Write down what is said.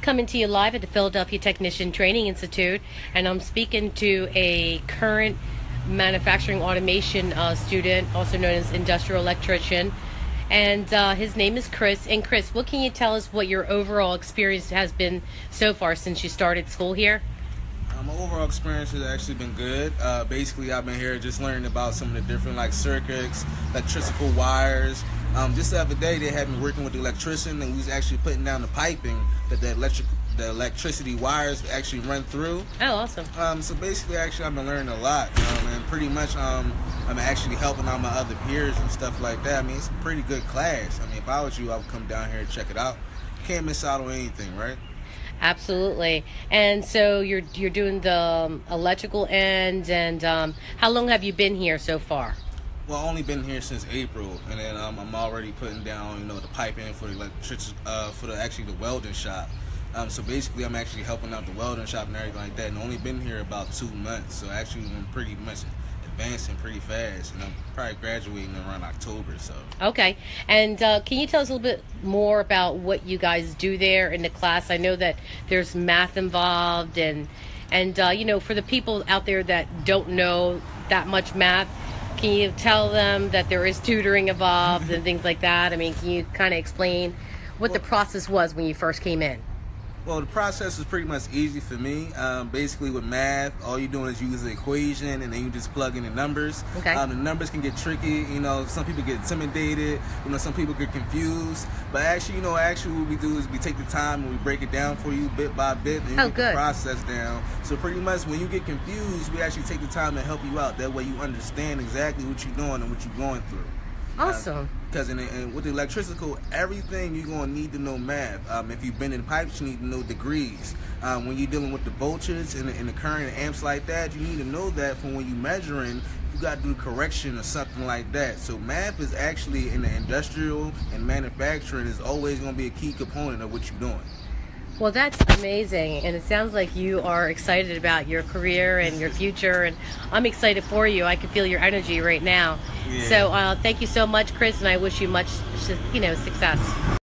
coming to you live at the Philadelphia Technician Training Institute, and I'm speaking to a current manufacturing automation student, also known as Industrial Electrician, and his name is Chris. And Chris, what can you tell us what your overall experience has been so far since you started school here? My overall experience has actually been good. Basically, I've been here just learning about some of the different circuits, electrical wires. Just the other day, they had me working with the electrician, and we was actually putting down the piping that the electricity wires actually run through. Oh, awesome. So basically, actually, I've been learning a lot, and pretty much I'm actually helping out my other peers and stuff like that. I mean, it's a pretty good class. I mean, if I was you, I would come down here and check it out. Can't miss out on anything, right? Absolutely. And so you're doing the electrical end, and how long have you been here so far? Well, I've only been here since April, and then I'm already putting down, the piping for the the welding shop. So basically, I'm actually helping out the welding shop and everything like that, and only been here about 2 months. So actually, I'm pretty much advancing pretty fast, and I'm probably graduating around October. So okay. And can you tell us a little bit more about what you guys do there in the class? I know that there's math involved, and for the people out there that don't know that much math, can you tell them that there is tutoring involved and things like that? I mean, can you kind of explain what the process was when you first came in? Well, the process is pretty much easy for me. Basically, with math, all you're doing is use the equation, and then you just plug in the numbers. Okay. The numbers can get tricky. Some people get intimidated. Some people get confused. But actually, what we do is we take the time and we break it down for you bit by bit, and you get the process down. So pretty much, when you get confused, we actually take the time to help you out. That way, you understand exactly what you're doing and what you're going through. Awesome. Because with the electrical, everything you're going to need to know math. If you've been in pipes, you need to know degrees. When you're dealing with the voltage and the current and amps like that, you need to know that from when you're measuring, you got to do correction or something like that. So math is actually in the industrial and manufacturing is always going to be a key component of what you're doing. Well, that's amazing, and it sounds like you are excited about your career and your future, and I'm excited for you. I can feel your energy right now. Yeah. So thank you so much, Chris, and I wish you much success.